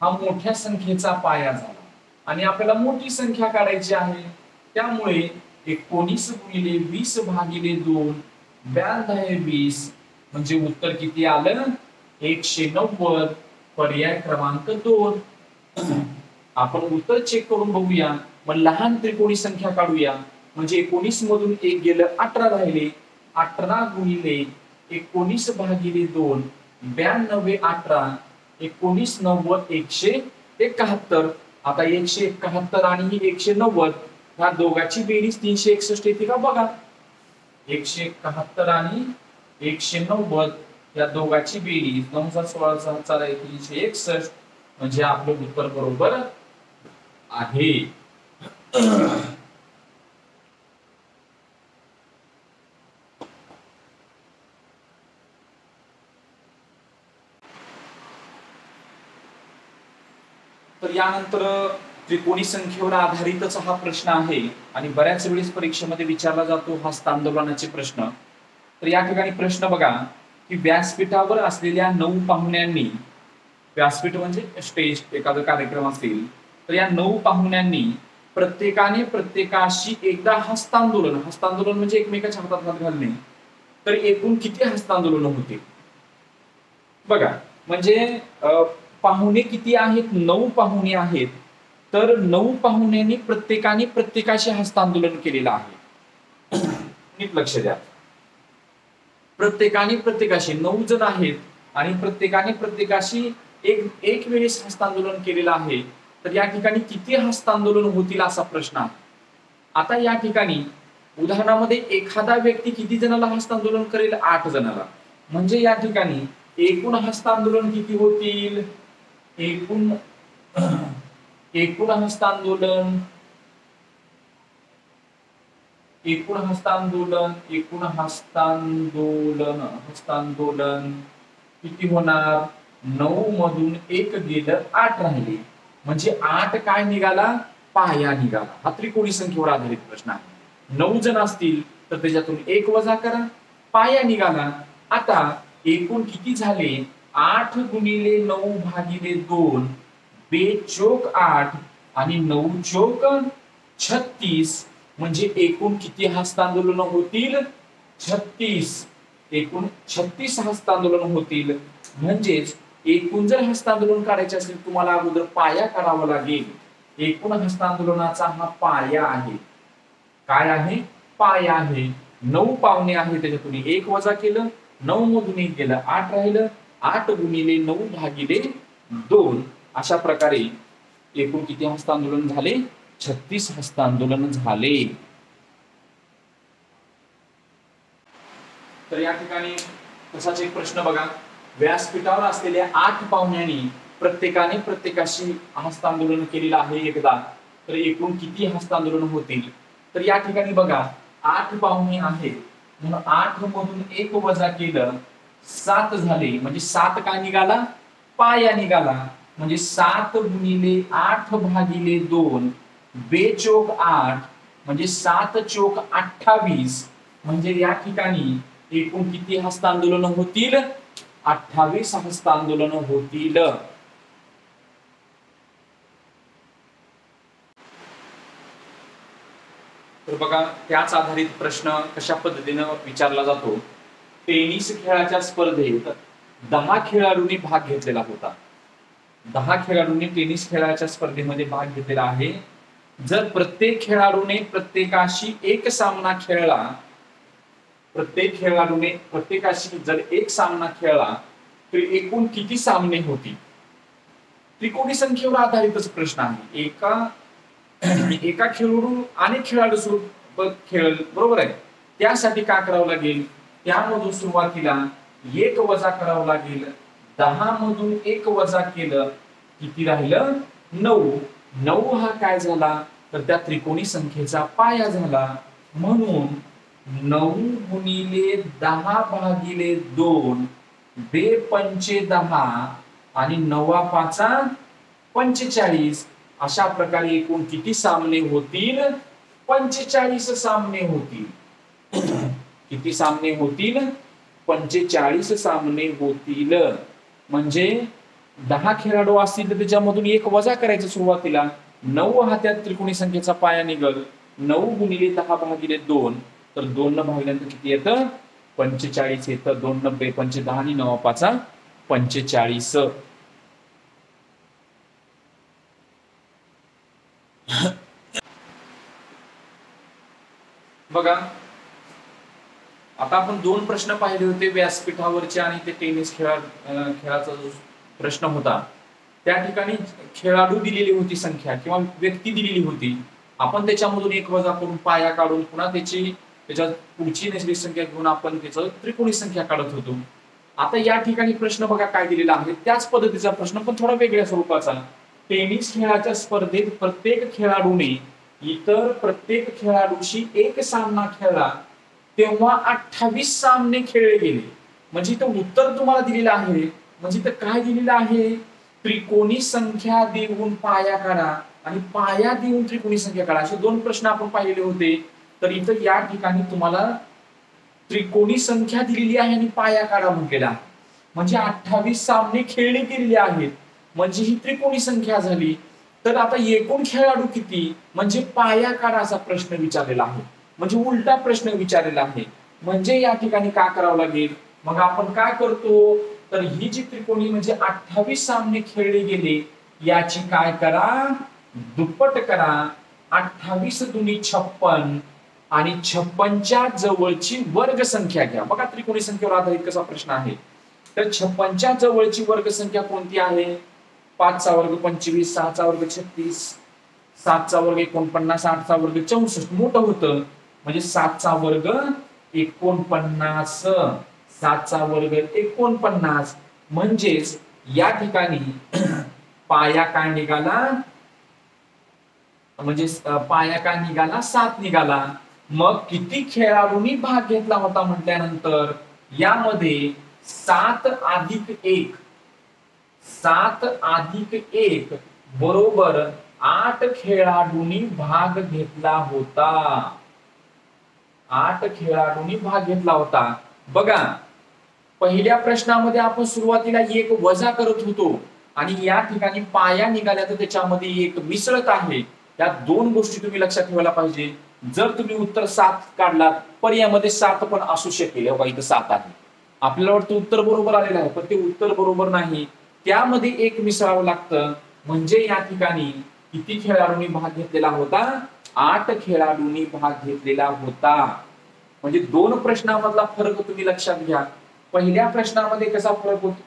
हा मोठ्या संख्येचा पाया झाला आणि आपल्याला मोठी संख्या काढायची आहे. त्यामुळे 19 गुणिले 20 भागिले 2 92 20 म्हणजे उत्तर किती आलं? 190. पर्याय क्रमांक 2. आपण उत्तर चेक करून बघूया. मग लहान त्रिकोणी संख्या काढूया. म्हणजे 19 मधून 1 गेलं, 18 राहिले. 18 गुणिले 19 भागिले 2 92 18 19 90 171. आता 171 आणि 190 ह्या दोघांची बेरीज 361 येते का बघा. 171 आणि 190 या दोघांची बेरीज 916 361 म्हणजे आपलं उत्तर बरोबर आहे. तर यानंतर त्रिकोणी संख्येवर आधारितच हा प्रश्न आहे आणि बऱ्याच वेळेस परीक्षेमध्ये विचारला जातो हस्तांदोलनाचे प्रश्न. तर या ठिकाणी प्रश्न बघा की व्यासपीठावर असलेल्या 9 पाहुण्यांनी, व्यासपीठ म्हणजे स्टेज, एखादा कार्यक्रम असेल तर या 9 पाहुण्यांनी प्रत्येकाने प्रत्येकाशी एकदा हस्तांदोलन, हस्तांदोलन म्हणजे एकमेकाच्या हातात हात घालणे, तर एकूण किती हस्तांदोलन होते बघा. म्हणजे पाहुणे किती आहेत? 9 पाहुणे आहेत. तर 9 पाहुण्यांनी प्रत्येकाने प्रत्येकाशी हस्तांदोलन केलेलं आहे. नीट लक्ष द्या. प्रत्येकाने प्रत्येकाशी 9 जण आहेत आणि प्रत्येकाने प्रत्येकाशी एक वेळेस हस्तांदोलन केलेलं आहे. तर या ठिकाणी किती हस्तांदोलन होतील असा प्रश्न आहे. आता या ठिकाणी उदाहरणामध्ये एखादा व्यक्ती किती जणांना हस्तांदोलन करेल? 8 जणांना. म्हणजे या ठिकाणी एकूण हस्तांदोलन किती होतील? एकूण हस्तांदोलन किती होणार? 9 मधून 1 गेलं, 8 राहिले. म्हणजे 8 काय निघाला? पाया निघाला. हा त्रिकोणी संख्येवर आधारित प्रश्न आहे. 9 जण असतील तर त्याच्यातून 1 वजा करा, पाया निघाला. आता एकूण किती झाले? 8 गुणिले 9 भागिले 2 बेचोक 8 आणि 9 चोक 36 म्हणजे एकूण किती हस्तांदोलन होतील? 36. एकूण 36 हस्तांदोलन होतील. म्हणजेच एकूण जर हस्तांदोलन काढायचे असेल तुम्हाला अगोदर पाया काढावा लागेल. एकूण हस्तांदोलनाचा हा पाया आहे. काय आहे? पाया आहे. 9 पाहुणे आहे, त्याच्यातून 1 वजा केलं, 9 मधून 1 गेलं, 8 राहिलं. 8 गुणिले 9 भागिले 2 अशा प्रकारे एकूण किती हस्तांदोलन झाले? 36 हस्तांदोलन झाले. तर या ठिकाणी तसाच एक प्रश्न बघा. व्यासपीठावर असलेल्या 8 पाहुण्यांनी प्रत्येकाने प्रत्येकाशी हस्तांदोलन केलेलं आहे एकदा, तर एकूण किती हस्तांदोलन होतील? तर या ठिकाणी बघा 8 पाहुणे आहेत म्हणून 8 मधून 1 वजा केलं, 7 झाले. म्हणजे 7 काय निघाला? पाया निघाला. म्हणजे 7 गुणिले 8 भागिले 2 बेचोक 8 म्हणजे 7 चोक 28 म्हणजे या ठिकाणी एकूण किती हस्तांदोलन होतील? 28 हस्तांदोलन होतील. तर बघा त्याच आधारित प्रश्न कशा पद्धतीनं विचारला जातो. टेनिस खेळाच्या स्पर्धेत 10 खेळाडूंनी भाग घेतलेला होता. 10 खेळाडूंनी टेनिस खेळाच्या स्पर्धेमध्ये भाग घेतलेला आहे. जर प्रत्येक खेळाडूने प्रत्येकाशी एक सामना खेळला, प्रत्येक खेळाडूने प्रत्येकाशी जर एक सामना खेळला तर एकूण किती सामने होतील? त्रिकोणी संख्येवर आधारितच प्रश्न आहे. एका खेळाडू अनेक खेळाडू सोबत खेळेल, बरोबर आहे. त्यासाठी काय करावं लागेल? त्यामधून सुरुवातीला 1 वजा करावं लागेल. 10 मधून 1 वजा केलं किती राहिलं? 9. 9 हा काय झाला? तर त्या त्रिकोणी संख्येचा पाया झाला. म्हणून 9 गुणिले 10 भागिले 2 बेपंचे 10 आणि 9 पाचा 45 अशा प्रकारे एकूण किती सामने होतील? 45 सामने होतील. किती सामने होतील? 45 सामने होतील. म्हणजे 10 खेळाडू असतील तर त्याच्यामधून एक वजा करायचं सुरुवातीला. 9 हा त्या त्रिकोणी संख्येचा पाया निघल. 9 गुणिले 10 भागिले 2 तर 2 न भागल्यानंतर किती येतं? 45 येतं. 2 न बेपंचे 10 आणि 9 पाचा 45. बघा, आता आपण 2 प्रश्न पाहिले होते व्यासपीठावरचे आणि ते टेनिस खेळाचा जो प्रश्न होता. त्या ठिकाणी खेळाडू दिलेली होती संख्या किंवा व्यक्ती दिलेली होती. आपण त्याच्यामधून एक वजा करून पाया काढून पुन्हा त्याच्या पुढची नैसर्गिक संख्या घेऊन आपण त्याचं त्रिकोणी संख्या काढत होतो. आता या ठिकाणी प्रश्न बघा काय दिलेला आहे. त्याच पद्धतीचा प्रश्न पण थोडा वेगळ्या स्वरूपाचा. टेनिस खेळाच्या स्पर्धेत प्रत्येक खेळाडूने इतर प्रत्येक खेळाडूशी एक सामना खेळला तेव्हा 28 सामने खेळले गेले. म्हणजे इथं उत्तर तुम्हाला दिलेलं आहे. म्हणजे इथं काय दिलेलं आहे? त्रिकोणी संख्या देऊन पाया काढा आणि पाया देऊन त्रिकोणी संख्या काढा. असे 2 प्रश्न आपण पाहिलेले होते. तर इथं या ठिकाणी तुम्हाला त्रिकोणी संख्या दिलेली आहे आणि पाया काढा म्हटलेला आहे. म्हणजे 28 सामने खेळले गेलेले आहेत. म्हणजे ही त्रिकोणी संख्या झाली. तर आता एकूण खेळाडू किती? म्हणजे पाया काढा असा प्रश्न विचारलेला आहे. म्हणजे उलटा प्रश्न विचारलेला आहे. म्हणजे या ठिकाणी काय करावं लागेल? मग आपण काय करतो? तर ही जी त्रिकोणी म्हणजे 28 सामने खेळले गेले याची काय करा? दुप्पट करा. 28 दुनी 56 आणि 56च्या जवळची वर्ग संख्या घ्या. बघा त्रिकोणी संख्येवर आधारित कसा प्रश्न आहे. तर 56च्या जवळची वर्ग संख्या कोणती आहे? 5 चा वर्ग 25, 6 चा वर्ग 36, 7 चा वर्ग 49, 8 चा वर्ग 64. मोठं होतं म्हणजे 7 चा वर्ग 49, 7 चा वर्ग 49. म्हणजेच या ठिकाणी पाया काय निघाला? म्हणजे पाया काय निघाला? 7 निघाला. मग किती खेळाडूंनी भाग घेतला होता म्हटल्यानंतर यामध्ये 7 अधिक 1 बरोबर 8 खेळाडूंनी भाग घेतला होता. 8 खेळाडूंनी भाग घेतला होता. बघा, पहिल्या प्रश्नामध्ये आपण सुरुवातीला 1 वजा करत होतो आणि या ठिकाणी पाया निघाल्या तर त्याच्यामध्ये 1 मिसळत आहे. या 2 गोष्टी तुम्ही लक्षात ठेवायला पाहिजे. जर तुम्ही उत्तर 7 काढलात पर्यायामध्ये 7 पण असू शकेल. बघा इथं 7 आहे. आपल्याला वाटतं उत्तर बरोबर आलेलं आहे पण ते उत्तर बरोबर नाही. त्यामध्ये 1 मिसळावं लागतं. म्हणजे या ठिकाणी किती खेळाडूंनी भाग घेतलेला होता? 8 खेळाडूंनी भाग घेतलेला होता. म्हणजे 2 प्रश्नामधला फरक तुम्ही लक्षात घ्या. पहिल्या प्रश्नामध्ये कसा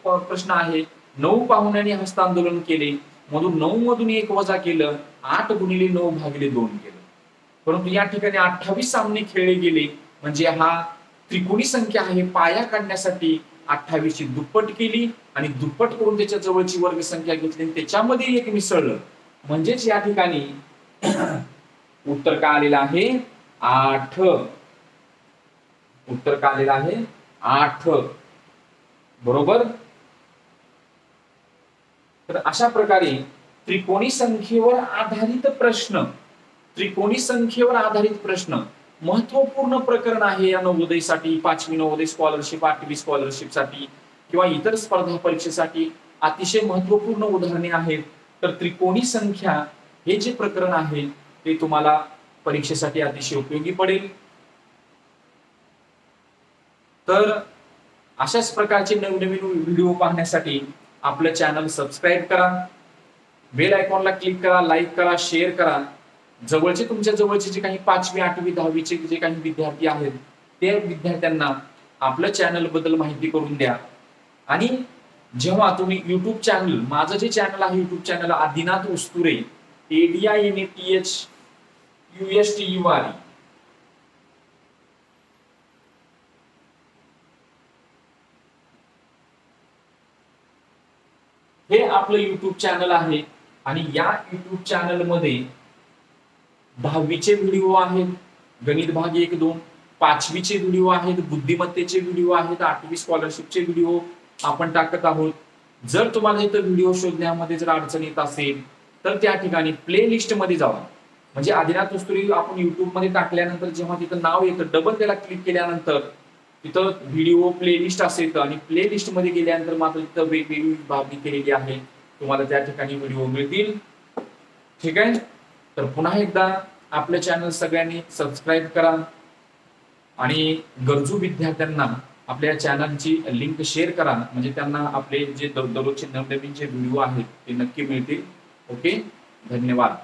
प्रश्न आहे? 9 पाहुण्यांनी हस्तांदोलन केले. मधून 9 मधून 1 वजा केलं. 8 गुणिले 9 भागिले 2 केलं. परंतु या ठिकाणी 28 सामने खेळले गेले. म्हणजे हा त्रिकोणी संख्या आहे. पाया काढण्यासाठी 28 ची दुप्पट केली आणि दुप्पट करून त्याच्या जवळची वर्ग संख्या घेतली आणि त्याच्यामध्ये 1 मिसळलं. म्हणजेच या ठिकाणी उत्तर काय आलेलं आहे? 8. उत्तर काय आलेलं आहे? 8. बरोबर. तर अशा प्रकारे त्रिकोणी संख्येवर आधारित प्रश्न महत्वपूर्ण प्रकरण आहे या नवोदयसाठी, 5वी नवोदय स्कॉलरशिप, 8वी स्कॉलरशिप साठी किंवा इतर स्पर्धा परीक्षेसाठी अतिशय महत्वपूर्ण उदाहरणे आहेत. तर त्रिकोणी संख्या हे जे प्रकरण आहे ते तुम्हाला परीक्षेसाठी अतिशय उपयोगी पडेल. तर अशाच प्रकारचे नवनवीन व्हिडिओ पाहण्यासाठी आपलं चॅनल सबस्क्राईब करा. बेल आयकॉनला क्लिक करा, लाईक करा, शेअर करा. तुमच्या जवळचे जे काही 5वी, 8वी, 10वीचे जे काही विद्यार्थी आहेत त्या विद्यार्थ्यांना आपल्या चॅनल बद्दल माहिती करून द्या. आणि जेव्हा तुम्ही युट्यूब चॅनल, माझं जे चॅनल आहे युट्यूब चॅनल आदिनाथ उस्तुरे, ADINATHUSTURE, हे आपलं युट्यूब चॅनल आहे. आणि या युट्यूब चॅनल मध्ये 10वीचे व्हिडिओ आहेत, गणित भाग 1-2, 5वीचे व्हिडिओ आहेत, बुद्धिमत्तेचे व्हिडिओ आहेत, 8वी स्कॉलरशिपचे व्हिडिओ आपण टाकत आहोत. जर तुम्हाला इथं व्हिडिओ शोधण्यामध्ये जर अडचण येत असेल तर त्या ठिकाणी प्ले लिस्ट मध्ये जावा. म्हणजे आदिनाथ कस्तुरी आपण युट्यूब मध्ये टाकल्यानंतर जेव्हा तिथं नाव येतं डबल त्याला क्लिक केल्यानंतर तिथं व्हिडिओ प्लेलिस्ट असेल आणि प्ले लिस्ट मध्ये गेल्यानंतर मात्र तिथं वेगवेगळी विभागणी केलेली आहे, तुम्हाला त्या ठिकाणी व्हिडिओ मिळतील. ठीक आहे. तर पुन्हा एकदा आपलं चॅनल सगळ्यांनी सबस्क्राईब करा आणि गरजू विद्यार्थ्यांना आपल्या चॅनलची लिंक शेअर करा, म्हणजे त्यांना आपले जे दररोजचे नवनवीन जे व्हिडिओ आहेत ते नक्की मिळतील. ओके, धन्यवाद.